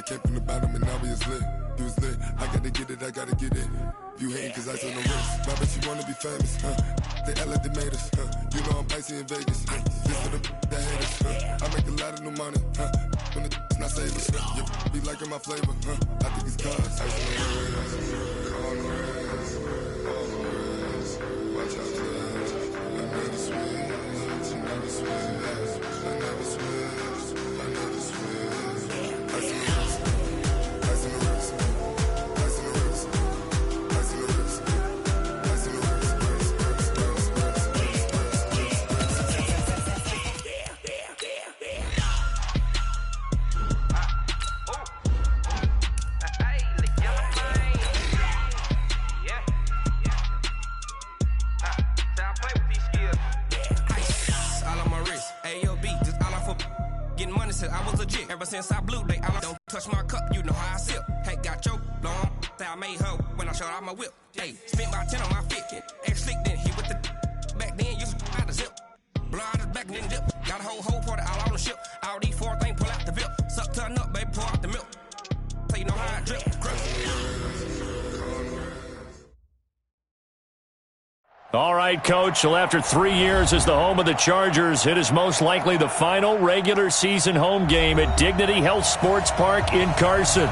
came from the bottom and now we is lit. You was lit, I gotta get it, I gotta get it. You hating cause I told no risk. My bitch, you wanna be famous, They act like they made us, You know I'm icy in Vegas, This for the that hate us, I make a lot of new money, When the not save us, Be liking my flavor, I think it's cause ice on the wrist, on the wrist, on the wrist. Watch out for this, I never switch, I never switch, I never switch, I never switch. Ice on the wrist, ice on the wrist, ice on the wrist, ice on the wrist, ice on the wrist. I was legit ever since I blew they I don't touch my cup, you know how I sip. Hey, got your long, I made her when I showed out my whip. Hey, spent my 10 on my fit, ex-slick then he with the back then used to out the zip. Blow out his back then dip. Got a whole party all on the ship. All these four things pull out the VIP. Suck turn up, baby, pour out the milk. So you know how I drip. All right, Coach. Well, after 3 years as the home of the Chargers, it is most likely the final regular season home game at Dignity Health Sports Park in Carson.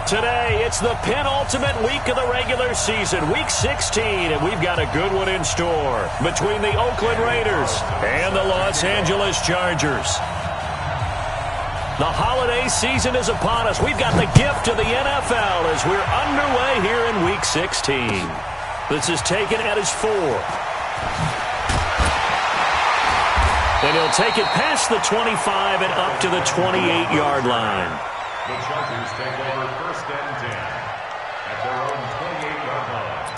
Today, it's the penultimate week of the regular season, Week 16, and we've got a good one in store between the Oakland Raiders and the Los Angeles Chargers. The holiday season is upon us. We've got the gift of the NFL as we're underway here in Week 16. This is taken at his 4. And he'll take it past the 25 and up to the 28-yard line. The Chargers take over 1st and 10 at their own 28-yard line.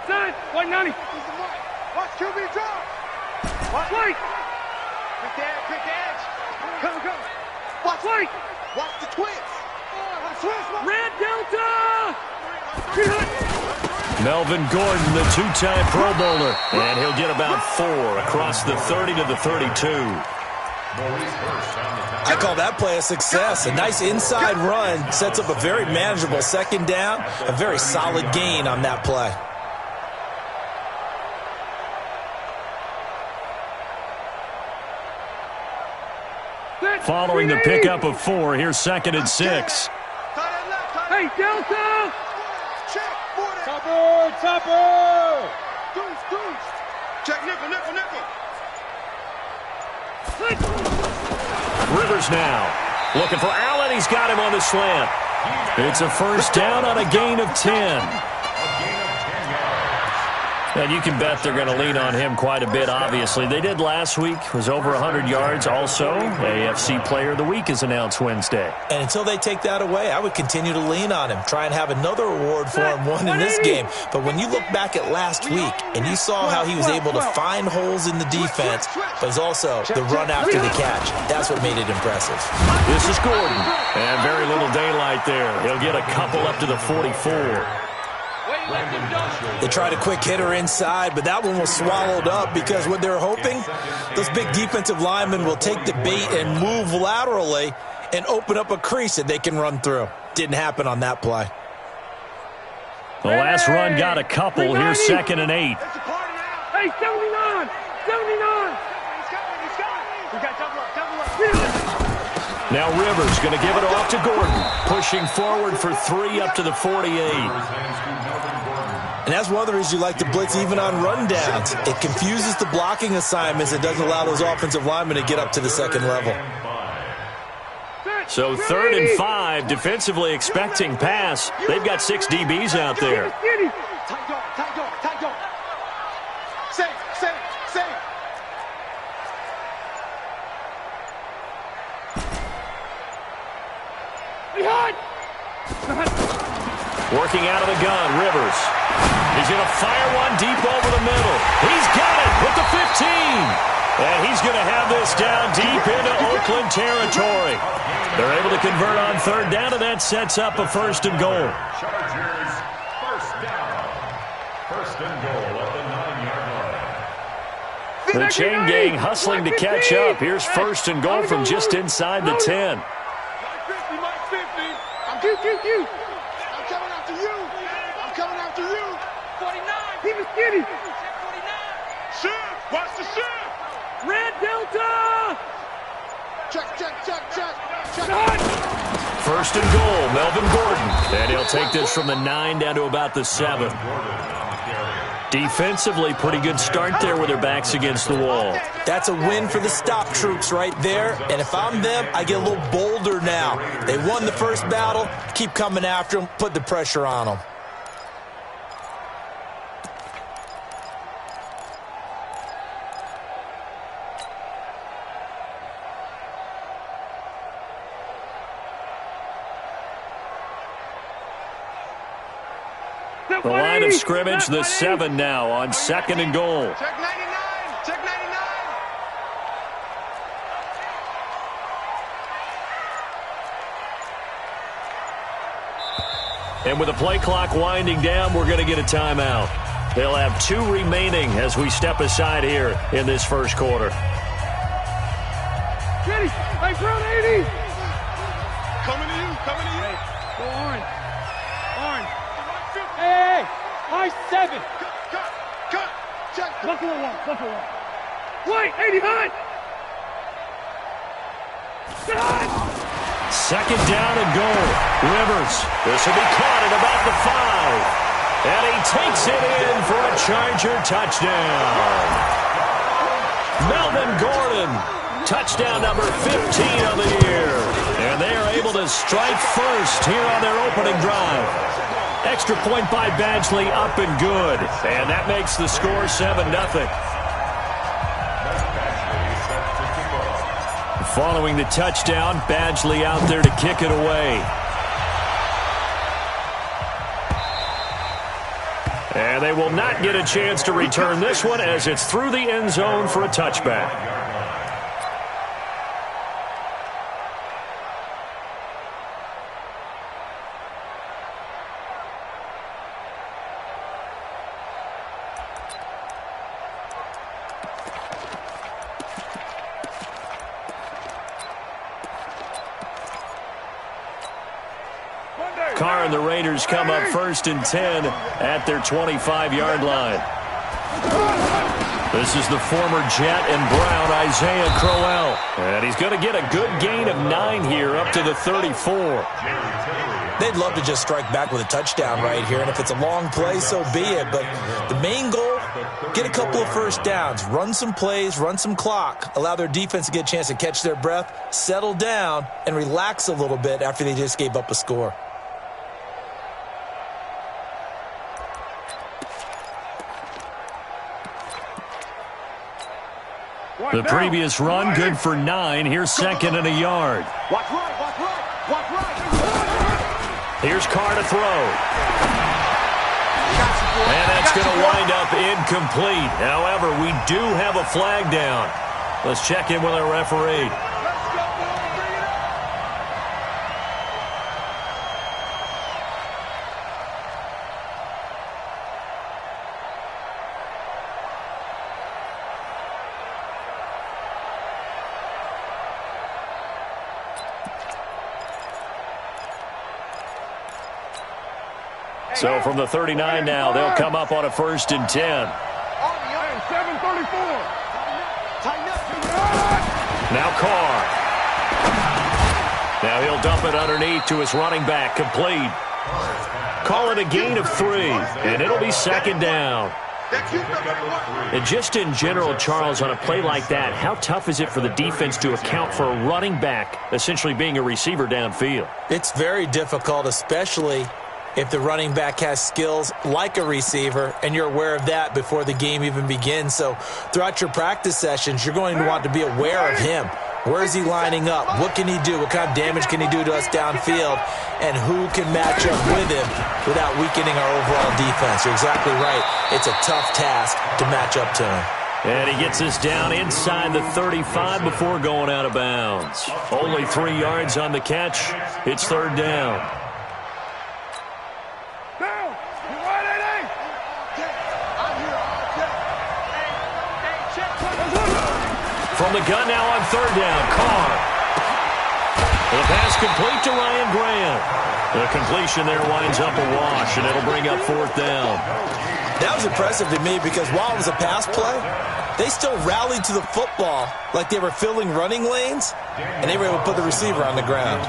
Set! 190! Watch QB drop! Watch White! Quick edge! Come! Watch White! Watch the twins! Red Delta! Melvin Gordon, the two-time Pro Bowler. And he'll get about 4 across the 30 to the 32. I call that play a success. A nice inside run sets up a very manageable second down. A very solid gain on that play. Following the pickup of 4, here's 2nd and 6. Hey, Delta! Topper! Deuce! Check nickel! Rivers now. Looking for Allen. He's got him on the slant. It's a first down on a gain of 10. And you can bet they're going to lean on him quite a bit, obviously. They did last week. Was over 100 yards also. AFC Player of the Week is announced Wednesday. And until they take that away, I would continue to lean on him. Try and have another award for him, one in this game. But when you look back at last week, and you saw how he was able to find holes in the defense, but it's also the run after the catch. That's what made it impressive. This is Gordon. And very little daylight there. He'll get a couple up to the 44. They tried a quick hitter inside, but that one was swallowed up because what they're hoping, those big defensive linemen will take the bait and move laterally and open up a crease that they can run through. Didn't happen on that play. The last run got a couple. Here's 2nd and 8. Hey, 79! Now Rivers going to give it off to Gordon. Pushing forward for 3 up to the 48. And that's one of the reasons you like to blitz even on rundowns. It confuses the blocking assignments and doesn't allow those offensive linemen to get up to the second level. So 3rd and 5, defensively expecting pass. They've got 6 DBs out there. Tight dog. Safe. Behind! Working out of the gun, Rivers. He's going to fire one deep over the middle. He's got it with the 15. And he's going to have this down deep into Oakland territory. They're able to convert on third down, and that sets up a 1st and goal. Chargers, first down. 1st and goal at the 9-yard line. The chain gang hustling to catch up. Here's 1st and goal from just inside the 10. Mike 50. I'm coming after you. I'm coming after you. 49. Keep it skinny. 49. Shift. Watch the shift. Red Delta. Check. 1st and goal, Melvin Gordon. And he'll take this from the 9 down to about the 7. Defensively, pretty good start there with their backs against the wall. That's a win for the stop troops right there. And if I'm them, I get a little bolder now. They won the first battle. Keep coming after them. Put the pressure on them. The line of scrimmage, the 7 now on 2nd and goal. Check 99. And with the play clock winding down, we're going to get a timeout. They'll have 2 remaining as we step aside here in this first quarter. Ready. Hey, front 80. Coming to you. Go orange. Hey. High 7. Cut. Check. Buffalo 1. White, 80 high. Cut. 2nd down and goal. Rivers. This will be caught at about the 5. And he takes it in for a Charger touchdown. Melvin Gordon. Touchdown number 15 of the year. And they are able to strike first here on their opening drive. Extra point by Badgley, up and good. And that makes the score 7-0. Following the touchdown, Badgley out there to kick it away. And they will not get a chance to return this one as it's through the end zone for a touchback. Carr and the Raiders come up 1st and 10 at their 25-yard line. This is the former Jet and Brown, Isaiah Crowell. And he's going to get a good gain of 9 here up to the 34. They'd love to just strike back with a touchdown right here, and if it's a long play, so be it. But the main goal, get a couple of first downs, run some plays, run some clock, allow their defense to get a chance to catch their breath, settle down, and relax a little bit after they just gave up a score. The previous run, good for 9. Here's 2nd and a yard. Watch right. Here's Carr to throw. And that's going to wind up incomplete. However, we do have a flag down. Let's check in with our referee. So from the 39 now, they'll come up on a 1st and 10. 7:34. Now Carr. Now he'll dump it underneath to his running back, complete. Call it a gain of 3, and it'll be 2nd down. And just in general, Charles, on a play like that, how tough is it for the defense to account for a running back essentially being a receiver downfield? It's very difficult, especially if the running back has skills like a receiver, and you're aware of that before the game even begins. So throughout your practice sessions, you're going to want to be aware of him. Where is he lining up? What can he do? What kind of damage can he do to us downfield? And who can match up with him without weakening our overall defense? You're exactly right. It's a tough task to match up to him. And he gets us down inside the 35 before going out of bounds. Only 3 yards on the catch. It's third down. From the gun now on third down, Carr. The pass complete to Ryan Grant. The completion there winds up a wash, and it'll bring up fourth down. That was impressive to me because while it was a pass play, they still rallied to the football like they were filling running lanes, and they were able to put the receiver on the ground.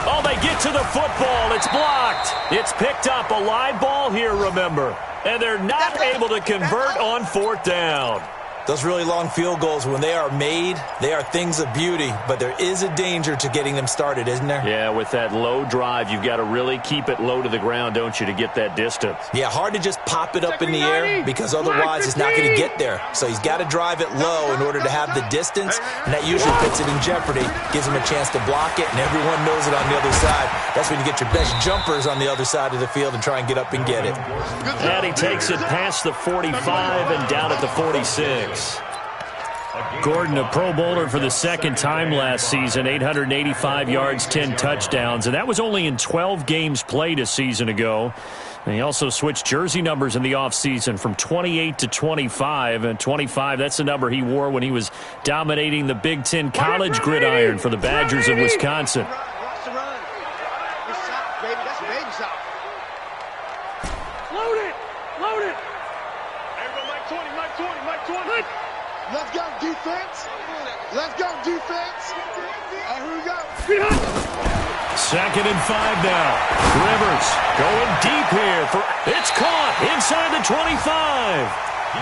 Oh, they get to the football. It's blocked. It's picked up. A live ball here, remember. And they're not able to convert on fourth down. Those really long field goals, when they are made, they are things of beauty, but there is a danger to getting them started, isn't there? Yeah, with that low drive, you've got to really keep it low to the ground, don't you, to get that distance. Yeah, hard to just pop it up in the air because otherwise it's not going to get there. So he's got to drive it low in order to have the distance, and that usually puts it in jeopardy, gives him a chance to block it, and everyone knows it on the other side. That's when you get your best jumpers on the other side of the field and try and get up and get it. And he takes it past the 45 and down at the 46. Gordon, a Pro Bowler for the second time last season, 885 yards, 10 touchdowns, and that was only in 12 games played a season ago. And he also switched jersey numbers in the offseason from 28 to 25, and 25, that's the number he wore when he was dominating the Big Ten college gridiron for the Badgers of Wisconsin. Let's go, defense. Let's go, defense. And here we go. Second and 5 now. Rivers going deep here. It's caught inside the 25.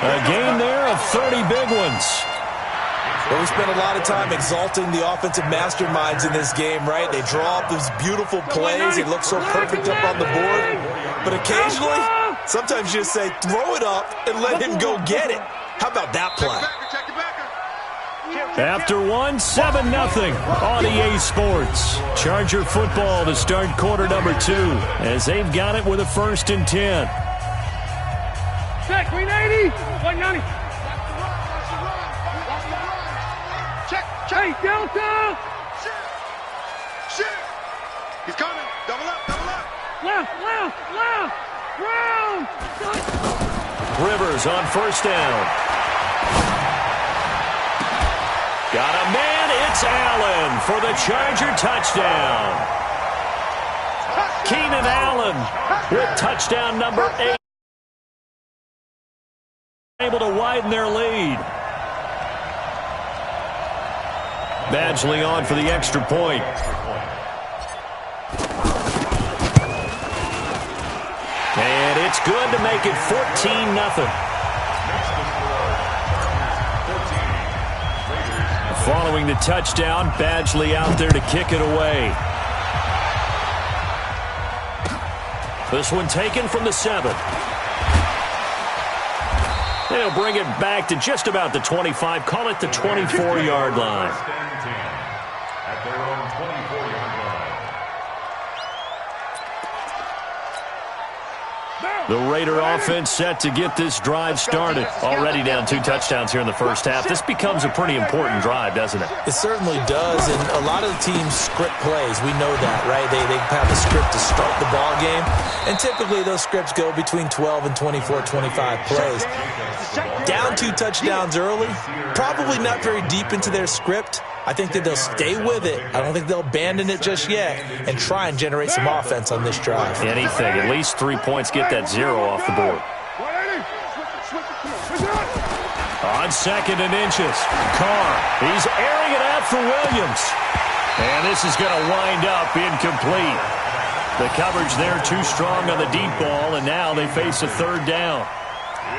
A gain there of 30 big ones. Well, we spent a lot of time exalting the offensive masterminds in this game, right? They draw up these beautiful plays. It looks so perfect up on the board. But occasionally, sometimes you just say, throw it up and let him go get it. How about that play? After 7-0 on EA Sports. Charger football to start quarter number 2 as they've got it with a 1st and 10. Check, 380, 190. Check, hey, Delta. Shit. He's coming. Double up. Left. Round. Rivers on 1st down. Got a man, it's Allen for the Charger touchdown. Keenan Allen with touchdown number 8. Able to widen their lead. Badgley on for the extra point. And it's good to make it 14-0. Following the touchdown, Badgley out there to kick it away. This one taken from the 7. They'll bring it back to just about the 25. Call it the 24-yard line. At their own 24-yard line. The Raider offense set to get this drive started. Already down 2 touchdowns here in the first half. This becomes a pretty important drive, doesn't it? It certainly does, and a lot of the teams script plays. We know that, right? They have a script to start the ball game, and typically those scripts go between 12 and 24, 25 plays. Down 2 touchdowns early, probably not very deep into their script. I think that they'll stay with it. I don't think they'll abandon it just yet and try and generate some offense on this drive. Anything. At least 3 points. Get that 0 off the board. On 2nd and inches. Carr. He's airing it out for Williams. And this is going to wind up incomplete. The coverage there too strong on the deep ball, and now they face a 3rd down.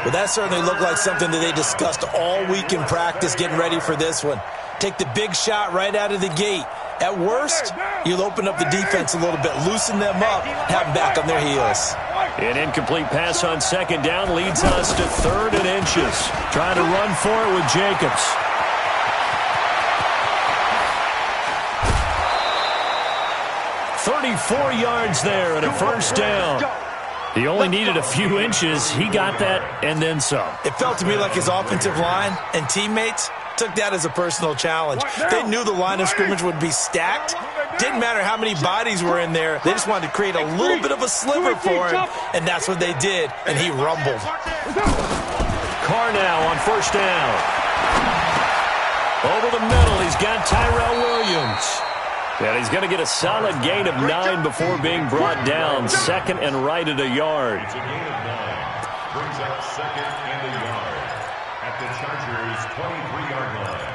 Well, that certainly looked like something that they discussed all week in practice getting ready for this one. Take the big shot right out of the gate. At worst, you'll open up the defense a little bit, loosen them up, have them back on their heels. An incomplete pass on 2nd down leads us to 3rd and inches. Trying to run for it with Jacobs. .34 yards there and a 1st down. He only needed a few inches. He got that and then some. It felt to me like his offensive line and teammates took that as a personal challenge. They knew the line of scrimmage would be stacked. Didn't matter how many bodies were in there. They just wanted to create a little bit of a sliver for him, and that's what they did, and he rumbled. Carr now on first down. Over the middle, he's got Tyrell Williams. And he's going to get a solid gain of 9 before being brought down. Second and right at a yard. It's a gain of 9. Brings up second and a yard at the Chargers' 23-yard line.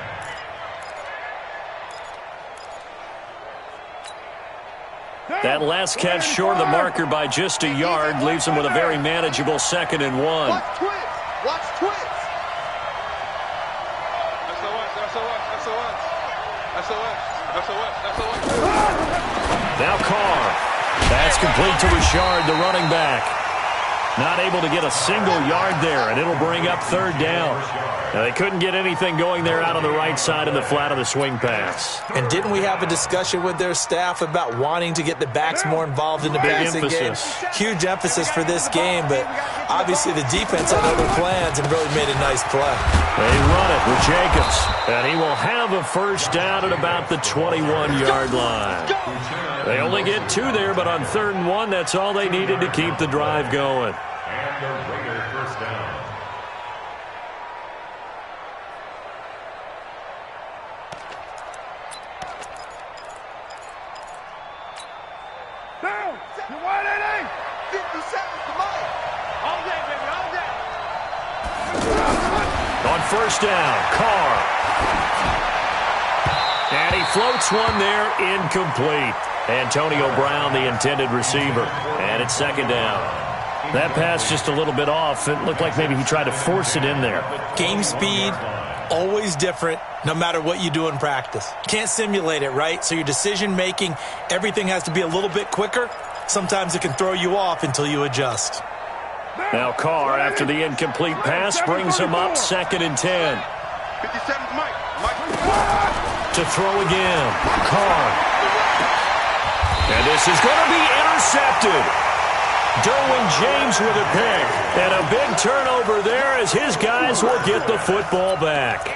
That last catch short of the marker by just a yard leaves him with a very manageable second and 1. Watch twins. Watch twins. Now Carr. That's complete to Richard, the running back. Not able to get a single yard there, and it'll bring up third down. Now, they couldn't get anything going there out on the right side of the flat of the swing pass. And didn't we have a discussion with their staff about wanting to get the backs more involved in the passing game? Huge emphasis for this game, but obviously the defense had other plans and really made a nice play. They run it with Jacobs, and he will have a first down at about the 21-yard line. They only get 2 there, but on 3rd and 1, that's all they needed to keep the drive going. And the Raider first down. Down. You want it, 50 seconds to mine. All day, baby, all day. On first down, Carr. And he floats one there, incomplete. Antonio Brown, the intended receiver. And it's second down. That pass just a little bit off. It looked like maybe he tried to force it in there. Game speed, always different, no matter what you do in practice. Can't simulate it, right? So your decision-making, everything has to be a little bit quicker. Sometimes it can throw you off until you adjust. Now Carr, after the incomplete pass, brings him up 2nd and 10. 57's Mike. To throw again, Carr. And this is going to be intercepted. Derwin James with a pick. And a big turnover there as his guys will get the football back.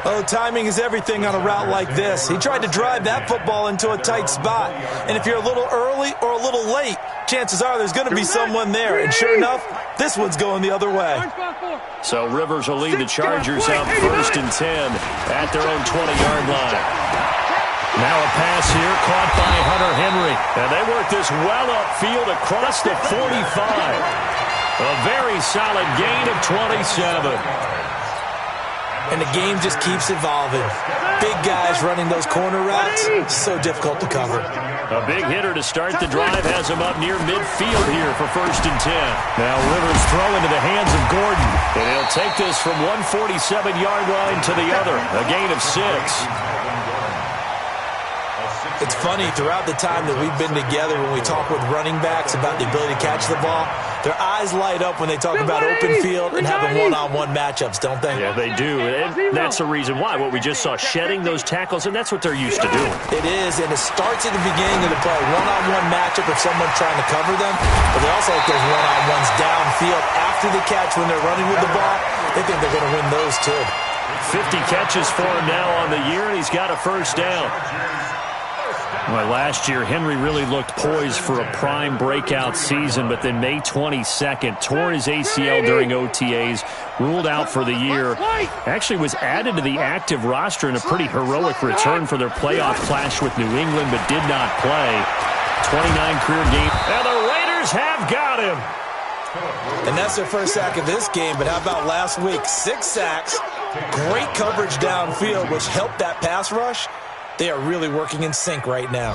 Oh, timing is everything on a route like this. He tried to drive that football into a tight spot. And if you're a little early or a little late, chances are there's going to be someone there. And sure enough, this one's going the other way. So Rivers will lead the Chargers out 1st and 10 at their own 20-yard line. Now a pass here caught by Hunter Henry. And they work this well upfield across the 45. A very solid gain of 27. And the game just keeps evolving. Big guys running those corner routes, so difficult to cover. A big hitter to start the drive has him up near midfield here for 1st and 10. Now Rivers throw into the hands of Gordon. And he'll take this from 147-yard line to the other. A gain of 6. It's funny, throughout the time that we've been together, when we talk with running backs about the ability to catch the ball, their eyes light up when they talk about open field and having one-on-one matchups, don't they? Yeah, they do. And that's the reason why. What we just saw, shedding those tackles, and that's what they're used to doing. It is, and it starts at the beginning of the play. One-on-one matchup if someone's trying to cover them, but they also like those one-on-ones downfield after the catch when they're running with the ball. They think they're going to win those, too. 50 catches for him now on the year, and he's got a first down. Well, last year, Henry really looked poised for a prime breakout season, but then May 22nd, tore his ACL during OTAs, ruled out for the year. Actually was added to the active roster in a pretty heroic return for their playoff clash with New England, but did not play. 29 career games. And the Raiders have got him. And that's their first sack of this game, but how about last week? 6 sacks, great coverage downfield, which helped that pass rush. They are really working in sync right now.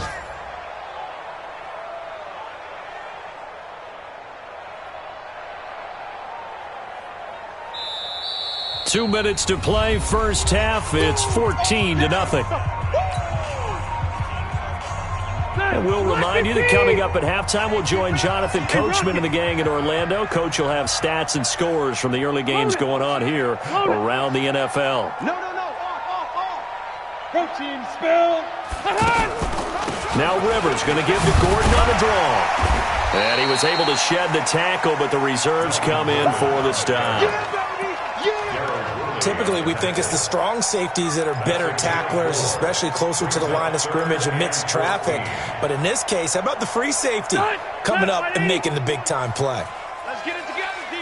Two minutes to play, first half. It's 14-0. And we'll remind you that coming up at halftime, we'll join Jonathan Coachman and the gang in Orlando. Coach will have stats and scores from the early games going on here around the NFL. No. Protein spill. Now Rivers going to give to Gordon on the draw. And he was able to shed the tackle, but the reserves come in for the stop. Typically, we think it's the strong safeties that are better tacklers, especially closer to the line of scrimmage amidst traffic. But in this case, how about the free safety coming up and making the big-time play? Let's get it together, D.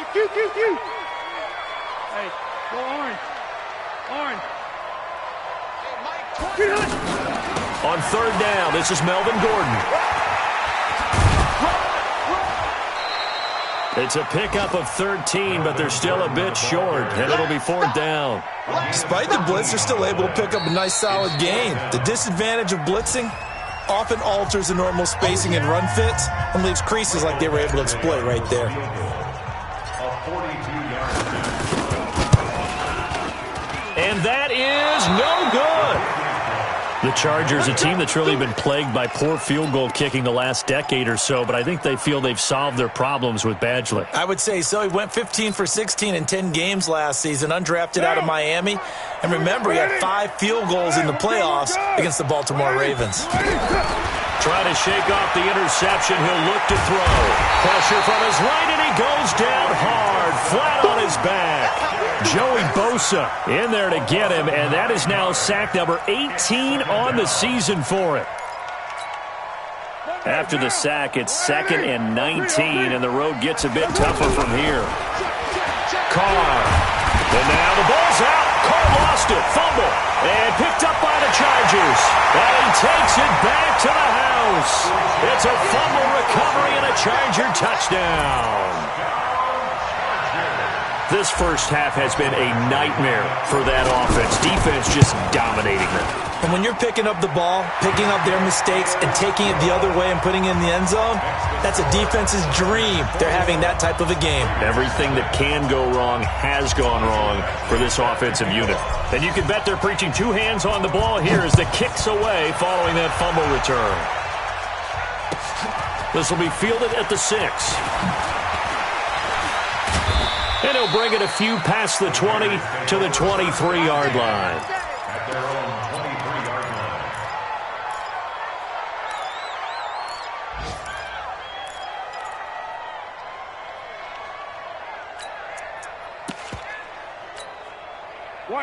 Hey, go orange. Orange. Hey, Mike. On third down, this is Melvin Gordon. It's a pickup of 13, but they're still a bit short, and it'll be fourth down. Despite the blitz, they're still able to pick up a nice, solid gain. The disadvantage of blitzing often alters the normal spacing and run fits and leaves creases like they were able to exploit right there. And that is no good. The Chargers, a team that's really been plagued by poor field goal kicking the last decade or so, but I think they feel they've solved their problems with Badgley. I would say so. He went 15 for 16 in 10 games last season, undrafted out of Miami. And remember, he had 5 field goals in the playoffs against the Baltimore Ravens. Trying to shake off the interception. He'll look to throw. Pressure from his right, and he goes down hard, flat on his back. Joey Bosa in there to get him, and that is now sack number 18 on the season for him. After the sack, it's 2nd and 19, and the road gets a bit tougher from here. Carr. And now the ball's out. Carr lost it. Fumble. And picked up by the Chargers. And he takes it back to the house. It's a fumble recovery and a Charger touchdown. This first half has been a nightmare for that offense. Defense just dominating them. And when you're picking up the ball, picking up their mistakes, and taking it the other way and putting it in the end zone, that's a defense's dream. They're having that type of a game. Everything that can go wrong has gone wrong for this offensive unit. And you can bet they're preaching 2 hands on the ball here as the kick's away following that fumble return. This will be fielded at the 6. And he'll bring it a few past the 20 to the 23-yard line. At their own 23-yard line.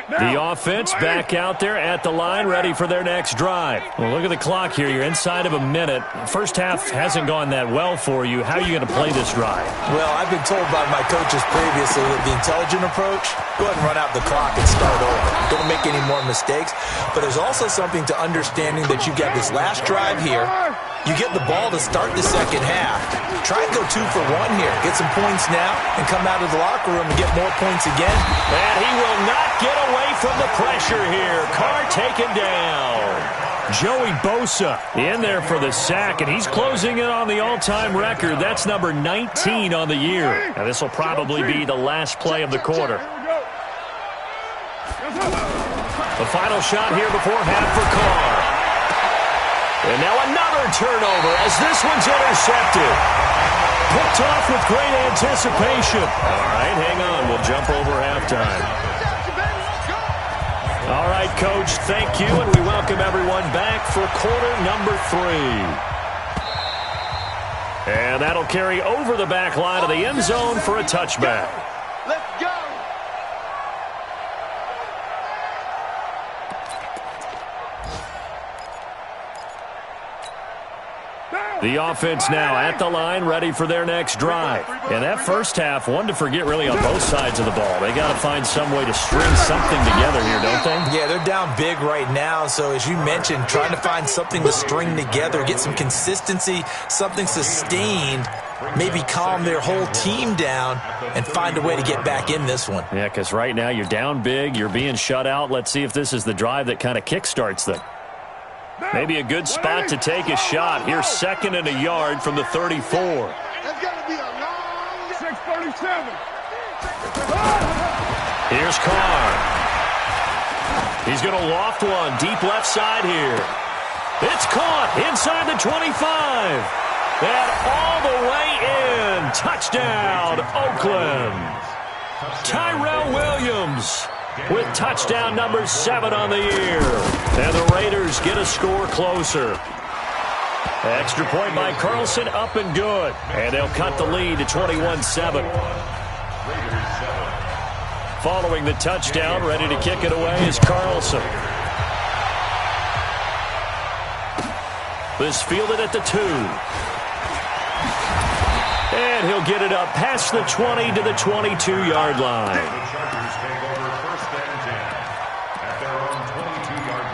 The offense back out there at the line, ready for their next drive. Well, look at the clock here. You're inside of a minute. First half hasn't gone that well for you. How are you going to play this drive? Well, I've been told by my coaches previously that the intelligent approach, go ahead and run out the clock and start over. Don't make any more mistakes. But there's also something to understanding that you've got this last drive here. You get the ball to start the second half. Try and go 2 for 1 here. Get some points now and come out of the locker room and get more points again. And he will not get away from the pressure here. Carr taken down. Joey Bosa in there for the sack, and he's closing in on the all-time record. That's number 19 on the year. Now, this will probably be the last play of the quarter. The final shot here before half for Carr. And now another turnover as this one's intercepted. Picked off with great anticipation. All right, hang on. We'll jump over halftime. All right, Coach, thank you, and we welcome everyone back for quarter number 3. And that'll carry over the back line of the end zone for a touchback. Let's go. The offense now at the line, ready for their next drive. And that first half, one to forget really on both sides of the ball. They got to find some way to string something together here, don't they? Yeah, they're down big right now. So as you mentioned, trying to find something to string together, get some consistency, something sustained, maybe calm their whole team down and find a way to get back in this one. Yeah, because right now you're down big, you're being shut out. Let's see if this is the drive that kind of kickstarts them. Maybe a good spot to take a shot. Here's 2nd and a yard from the 34. That's got to be a long 637. Here's Carr. He's going to loft one deep left side here. It's caught inside the 25. And all the way in. Touchdown, Oakland. Tyrell Williams with touchdown number 7 on the year. And the Raiders get a score closer. Extra point by Carlson, up and good. And they'll cut the lead to 21-7. Following the touchdown, ready to kick it away is Carlson. This fielded at the 2. And he'll get it up past the 20 to the 22-yard line. The Chargers take over 1st and 10 at their own 22-yard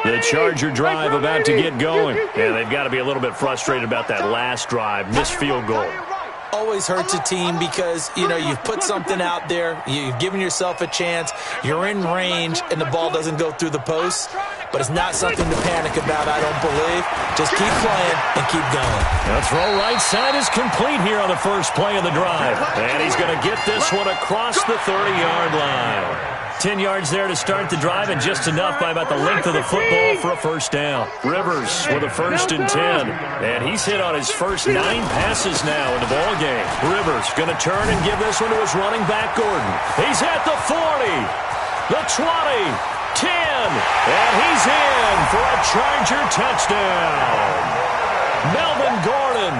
line. The Charger drive about to get going. And they've got to be a little bit frustrated about that last drive. Missed field goal. Always hurts a team because, you've put something out there, you've given yourself a chance, you're in range, and the ball doesn't go through the post. But it's not something to panic about, I don't believe. Just keep playing and keep going. The throw right side is complete here on the first play of the drive. And he's going to get this one across the 30-yard line. 10 yards there to start the drive, and just enough by about the length of the football for a first down. Rivers with a 1st and 10. And he's hit on his first 9 passes now in the ball game. Rivers going to turn and give this one to his running back, Gordon. He's at the 40, the 20, 10, and he's in for a Charger touchdown. Melvin Gordon,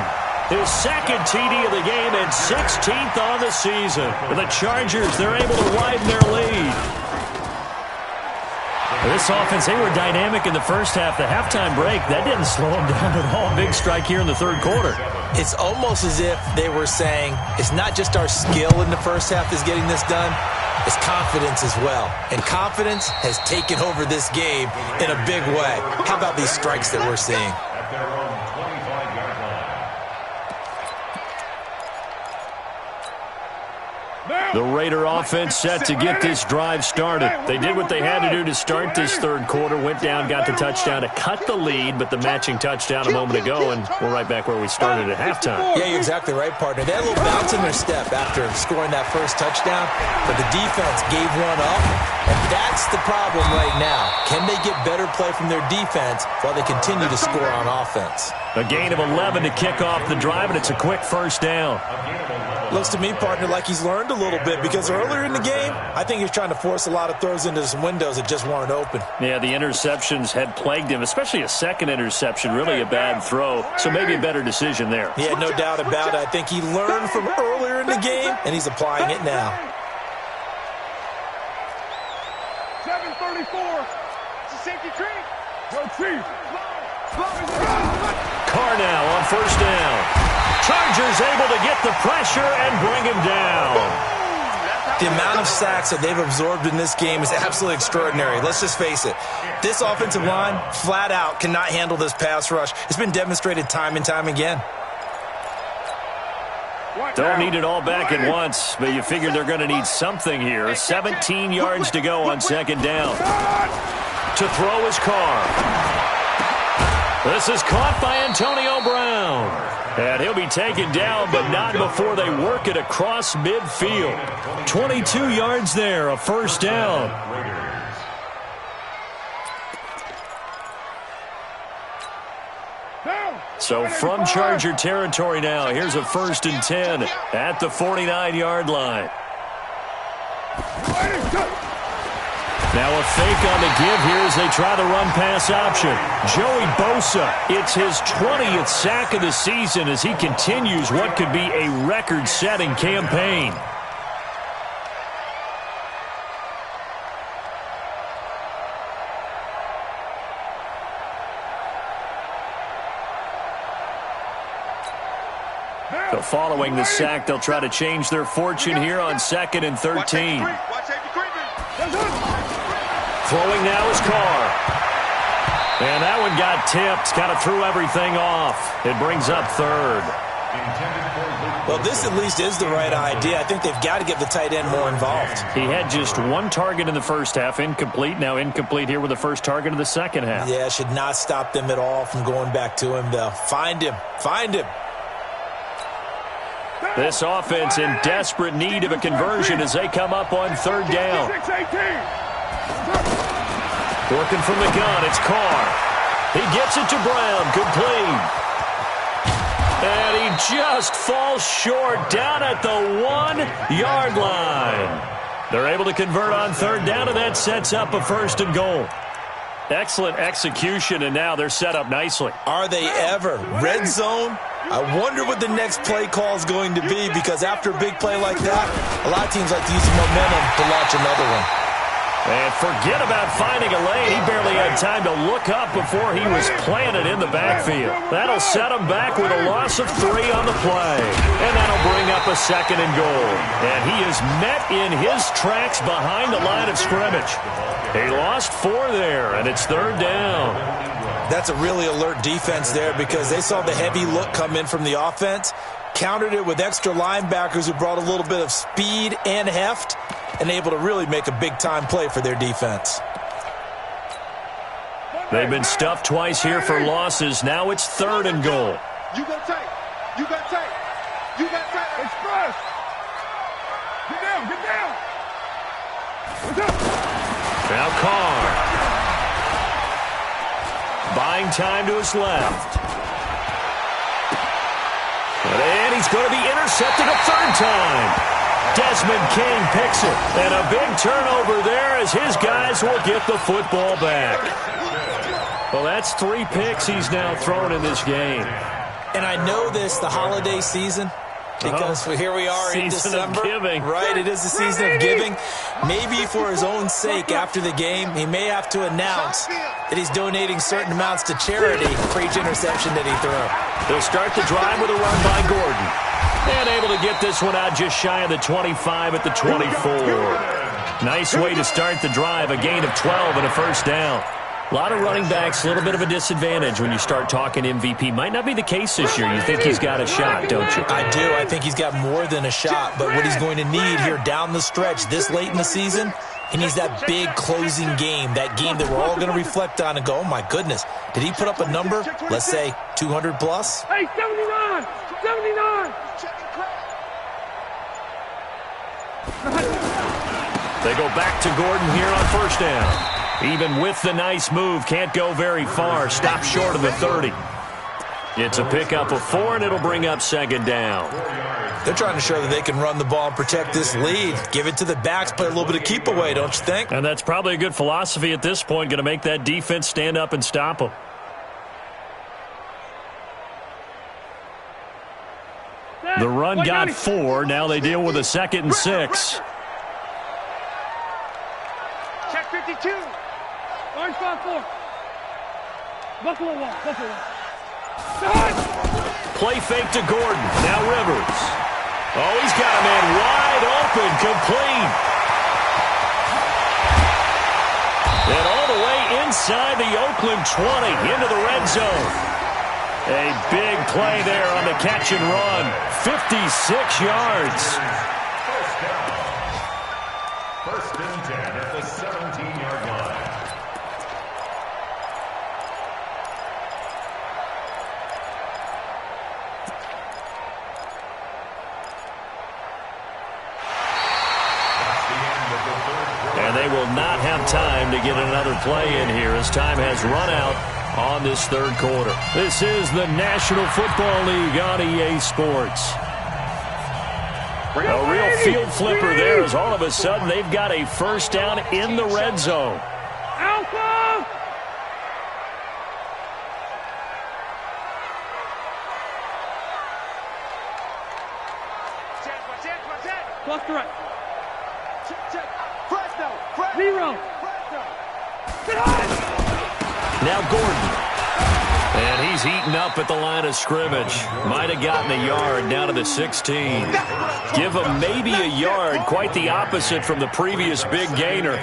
his 2nd TD of the game and 16th on the season. For the Chargers, they're able to widen their lead. This offense, they were dynamic in the first half. The halftime break, that didn't slow them down at all. Big strike here in the 3rd quarter. It's almost as if they were saying, it's not just our skill in the first half that's getting this done, it's confidence as well. And confidence has taken over this game in a big way. How about these strikes that we're seeing? At their own 25-yard line. The Raider offense set to get this drive started. They did what they had to do to start this 3rd quarter, went down, got the touchdown to cut the lead, but the matching touchdown a moment ago, and we're right back where we started at halftime. Yeah, you're exactly right, partner. They had a little bounce in their step after scoring that first touchdown, but the defense gave one up, and that's the problem right now. Can they get better play from their defense while they continue to score on offense? A gain of 11 to kick off the drive, and it's a quick first down. Looks to me, partner, like he's learned a little bit because earlier in the game, I think he was trying to force a lot of throws into some windows that just weren't open. Yeah, the interceptions had plagued him, especially a 2nd interception, really a bad throw, so maybe a better decision there. Yeah, no doubt about it. I think he learned from earlier in the game, and he's applying it now. 7:34. It's a safety tree. Go Chiefs. Carr now on first down. Chargers able to get the pressure and bring him down. The amount of sacks that they've absorbed in this game is absolutely extraordinary. Let's just face it. This offensive line, flat out, cannot handle this pass rush. It's been demonstrated time and time again. Don't need it all back at once, but you figure they're going to need something here. 17 yards to go on 2nd down. To throw is Carr. This is caught by Antonio Brown. And he'll be taken down, but not before they work it across midfield. 22 yards there, a first down. So from Charger territory now, here's a 1st and 10 at the 49-yard line. Now a fake on the give here as they try the run-pass option. Joey Bosa, it's his 20th sack of the season as he continues what could be a record-setting campaign. So following the sack, they'll try to change their fortune here on 2nd and 13. Throwing now is Carr. And that one got tipped. Kind of threw everything off. It brings up 3rd. Well, this at least is the right idea. I think they've got to get the tight end more involved. He had just 1 target in the first half, incomplete. Now incomplete here with the first target of the second half. Yeah, should not stop them at all from going back to him, though. Find him. Find him. This offense in desperate need of a conversion as they come up on 3rd down. Working from the gun, it's Carr. He gets it to Brown, complete. And he just falls short down at the 1-yard line. They're able to convert on third down, and that sets up a first and goal. Excellent execution, and now they're set up nicely. Are they ever? Red zone? I wonder what the next play call is going to be, because after a big play like that, a lot of teams like to use the momentum to launch another one. And forget about finding a lane. He barely had time to look up before he was planted in the backfield. That'll set him back with a loss of 3 on the play. And that'll bring up a second and goal. And he is met in his tracks behind the line of scrimmage. He lost 4 there, and it's third down. That's a really alert defense there, because they saw the heavy look come in from the offense, countered it with extra linebackers who brought a little bit of speed and heft, and able to really make a big-time play for their defense. They've been stuffed twice here for losses. Now it's third and goal. You got tape. You got tape. You got tape. Express. Get down. Get down. What's up? Now Carr. Buying time to his left. And he's going to be intercepted a third time. Desmond King picks it. And a big turnover there as his guys will get the football back. Well, that's 3 picks he's now thrown in this game. And I know this, the holiday season, because here we are in December. Of giving. Right, it is the season of giving. Maybe for his own sake after the game, he may have to announce that he's donating certain amounts to charity for each interception that he threw. They'll start the drive with a run by Gordon. And able to get this one out just shy of the 25 at the 24. Nice way to start the drive, a gain of 12 and a first down. A lot of running backs, a little bit of a disadvantage when you start talking MVP. Might not be the case this year. You think he's got a shot, don't you? I do. I think he's got more than a shot. But what he's going to need here down the stretch this late in the season, he needs that big closing game, that game that we're all going to reflect on and go, oh, my goodness, did he put up a number, let's say, 200 plus? Hey, 79! 79! They go back to Gordon here on first down. Even with the nice move, can't go very far. Stop short of the 30. It's a pickup of 4, and it'll bring up second down. They're trying to show that they can run the ball and protect this lead. Give it to the backs, play a little bit of keep away, don't you think? And that's probably a good philosophy at this point, going to make that defense stand up and stop them. The run got 4. Now they deal with a 2nd and 6. Check 52. Orange 5-4. Buffalo wall. Buffalo wall. Play fake to Gordon. Now Rivers. Oh, he's got a man wide open, complete. And all the way inside the Oakland 20 into the red zone. A big play there on the catch and run. 56 yards. First and 10 at the 17-yard line. And they will not have time to get another play in here as time has run out on this third quarter. This is the National Football League on EA Sports. A real field flipper there as all of a sudden they've got a first down in the red zone. Alpha! Plus correct. Zero. Now Gordon. And he's eaten up at the line of scrimmage. Might have gotten a yard down to the 16. Give him maybe a yard. Quite the opposite from the previous big gainer.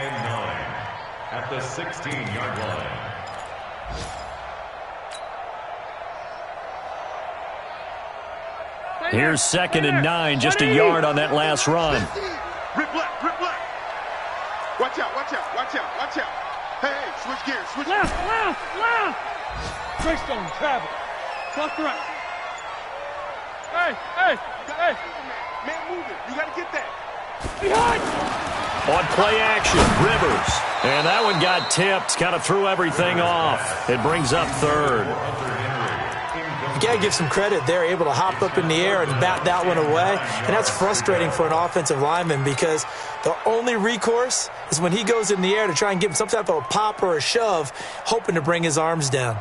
At the 16-yard line. Here's 2nd and 9. Just a yard on that last run. Rip left, rip left. Watch out, watch out, watch out, watch out. Hey, switch gears, switch left, left, left. Greystone, travel. Plus correct. Hey. Man moving. You got to get that. Behind. On play action, Rivers. And that one got tipped. Kind of threw everything off. It brings up third. You got to give some credit. They're able to hop up in the air and bat that one away, and that's frustrating for an offensive lineman because the only recourse is when he goes in the air to try and give him some type of a pop or a shove, hoping to bring his arms down.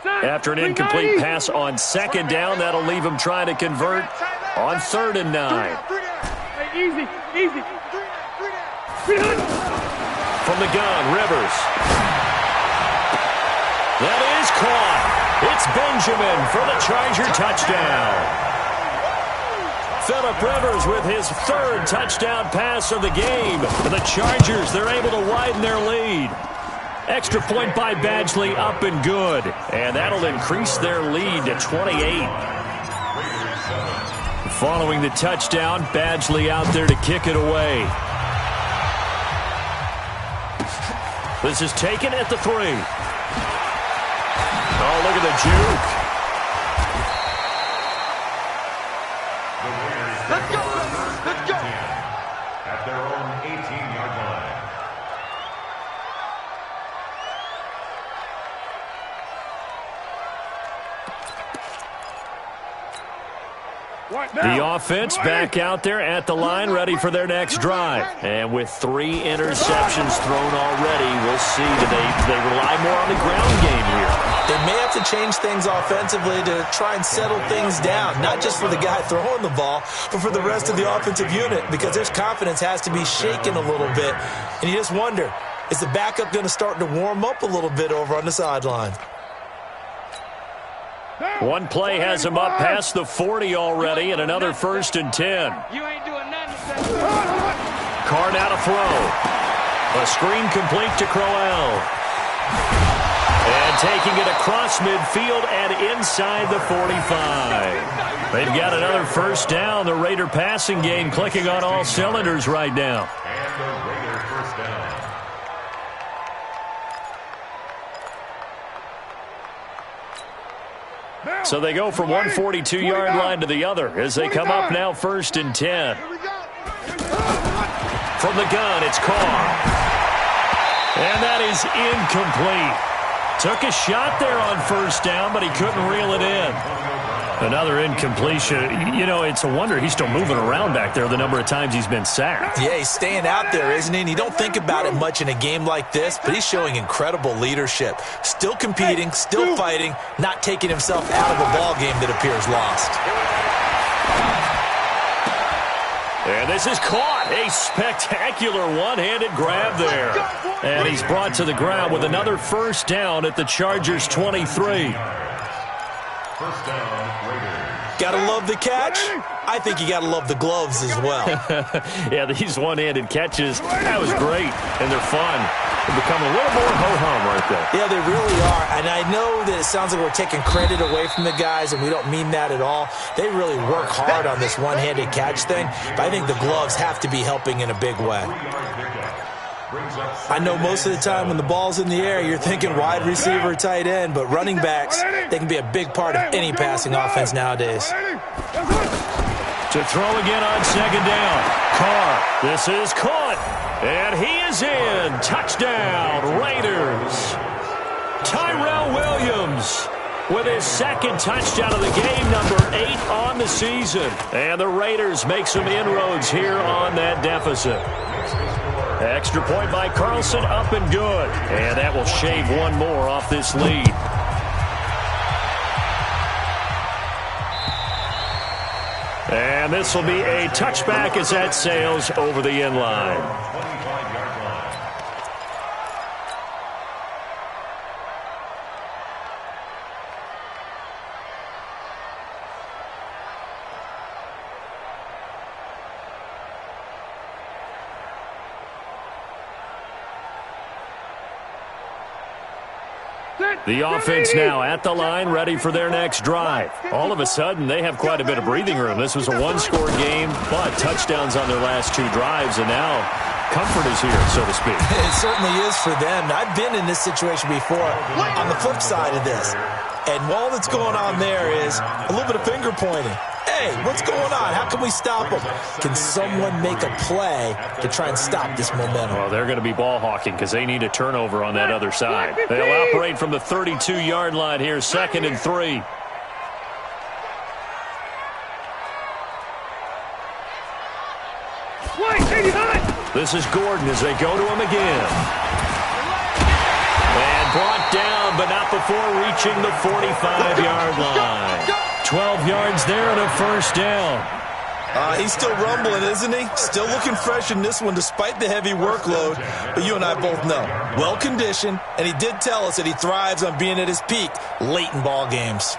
After an incomplete pass on second down, that'll leave him trying to convert on 3rd and 9. Easy. From the gun, Rivers. That is caught. It's Benjamin for the Charger touchdown. Phillip Rivers with his 3rd touchdown pass of the game. For the Chargers, they're able to widen their lead. Extra point by Badgley, up and good. And that'll increase their lead to 28. Following the touchdown, Badgley out there to kick it away. This is taken at the 3. Oh, look at the juke. Let's go. At their own 18-yard line. The offense back out there at the line, ready for their next drive. And with 3 interceptions thrown already, we'll see. Do they rely more on the ground game here? They may have to change things offensively to try and settle things down, not just for the guy throwing the ball, but for the rest of the offensive unit, because their confidence has to be shaken a little bit. And you just wonder, is the backup going to start to warm up a little bit over on the sideline? One play has him up past the 40 already, and another 1st and 10. You ain't doing nothing. Carr now to throw. A screen complete to Crowell. And taking it across midfield and inside the 45. They've got another 1st down. The Raider passing game clicking on all cylinders right now. And the Raider 1st down. So they go from one 42-yard line to the other as they come up now 1st and 10. From the gun, it's Carr. And that is incomplete. Took a shot there on 1st down, but he couldn't reel it in. Another incompletion. You know, it's a wonder he's still moving around back there the number of times he's been sacked. Yeah, he's staying out there, isn't he? And you don't think about it much in a game like this, but he's showing incredible leadership. Still competing, still fighting, not taking himself out of a ball game that appears lost. And this is caught. A spectacular one-handed grab there. And he's brought to the ground with another 1st down at the Chargers' 23. 1st down, Raiders. Gotta love the catch. I think you gotta love the gloves as well. Yeah, these one-handed catches, that was great, and they're fun. They're becoming a little more ho-hum, aren't they? Yeah, they really are. And I know that it sounds like we're taking credit away from the guys, and we don't mean that at all. They really work hard on this one-handed catch thing, but I think the gloves have to be helping in a big way. I know most of the time when the ball's in the air, you're thinking wide receiver, tight end, but running backs, they can be a big part of any passing offense nowadays. To throw again on 2nd down. Carr, this is caught, and he is in. Touchdown, Raiders. Tyrell Williams with his 2nd touchdown of the game, number 8 on the season. And the Raiders make some inroads here on that deficit. Extra point by Carlson, up and good. And that will shave one more off this lead. And this will be a touchback as that sails over the end line. The offense now at the line, ready for their next drive. All of a sudden, they have quite a bit of breathing room. This was a one-score game, but touchdowns on their last 2 drives, and now comfort is here, so to speak. It certainly is for them. I've been in this situation before on the flip side of this. And all that's going on there is a little bit of finger pointing. hey, what's going on? How can we stop them? Can someone make a play to try and stop this momentum? Well, they're going to be ball hawking because they need a turnover on that other side. They'll operate from the 32-yard line here, 2nd and 3. This is Gordon as they go to him again. And brought down, but not before reaching the 45-yard line. 12 yards there and a first down. He's still rumbling, isn't he? Still looking fresh in this one despite the heavy workload. But you and I both know, well-conditioned, and he did tell us that he thrives on being at his peak late in ball games.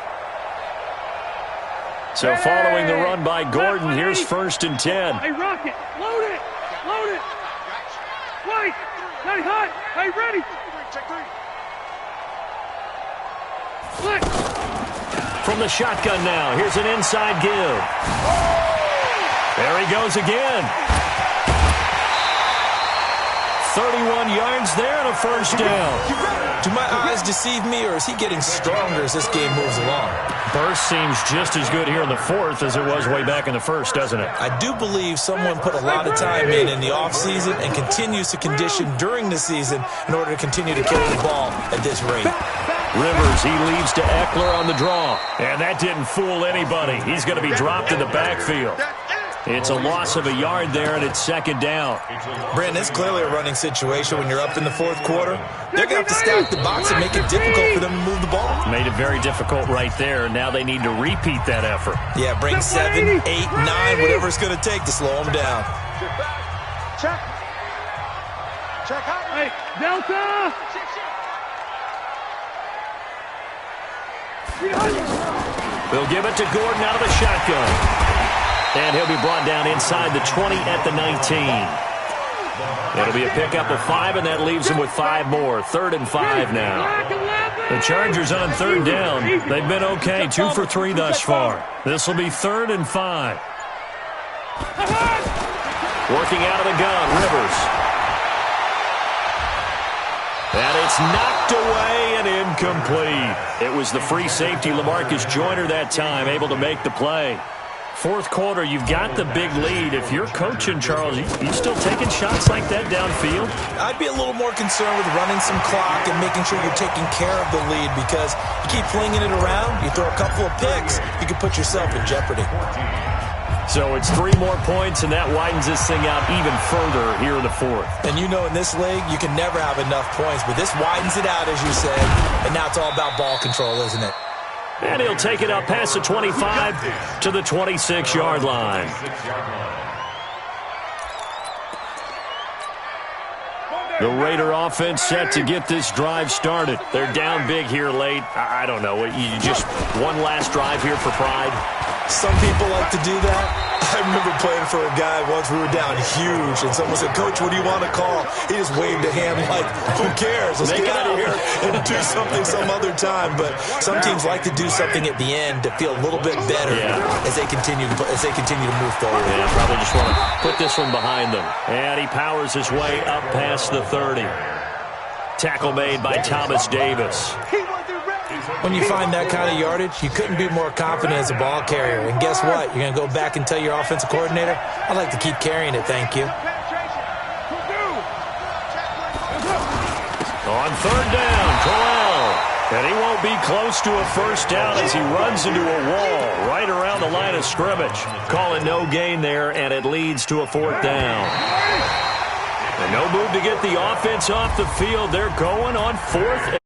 So following the run by Gordon, here's 1st and 10. Hey, Rocket, load it! Load it! Wait! Hey, hot! Hey, ready! Split! From the shotgun now, here's an inside give. There he goes again. 31 yards there and a first down. Do my eyes deceive me, or is he getting stronger as this game moves along? Burst seems just as good here in the 4th as it was way back in the 1st, doesn't it? I do believe someone put a lot of time in the offseason and continues to condition during the season in order to continue to carry the ball at this rate. Rivers, he leads to Eckler on the draw. And that didn't fool anybody. He's going to be dropped in the backfield. It's a loss of a yard there, and it's 2nd down. Brandon, it's clearly a running situation when you're up in the 4th quarter. They're going to have to stack the box and make it difficult for them to move the ball. Made it very difficult right there, and now they need to repeat that effort. Yeah, bring 7, 8, 9, whatever it's going to take to slow them down. Check. Check out. Hey, Delta! They'll give it to Gordon out of the shotgun. And he'll be brought down inside the 20 at the 19. It'll be a pickup of 5, and that leaves him with 5 more. 3rd and 5 now. The Chargers on 3rd down. They've been okay, 2 for 3 thus far. This will be 3rd and 5. Working out of the gun, Rivers. And it's knocked away and incomplete. It was the free safety, LaMarcus Joyner, that time, able to make the play. 4th quarter, you've got the big lead. If you're coaching, Charles, you still taking shots like that downfield? I'd be a little more concerned with running some clock and making sure you're taking care of the lead, because you keep flinging it around, you throw a couple of picks, you can put yourself in jeopardy. So it's 3 more points, and that widens this thing out even further here in the 4th. And you know in this league, you can never have enough points, but this widens it out, as you said, and now it's all about ball control, isn't it? And he'll take it up past the 25 to the 26-yard line. The Raider offense set to get this drive started. They're down big here late. I don't know. You just one last drive here for pride? Some people like to do that. I remember playing for a guy once. We were down huge, and someone said, "Coach, what do you want to call?" He just waved a hand like, "Who cares? Let's get out of here and do something some other time." But some teams like to do something at the end to feel a little bit better as they continue to move forward. Yeah, probably just want to put this one behind them. And he powers his way up past the 30. Tackle made by Thomas Davis. When you find that kind of yardage, you couldn't be more confident as a ball carrier. And guess what? You're going to go back and tell your offensive coordinator, "I'd like to keep carrying it, thank you." On 3rd down, Corral. And he won't be close to a first down as he runs into a wall right around the line of scrimmage. Calling no gain there, and it leads to a 4th down. And no move to get the offense off the field. They're going on 4th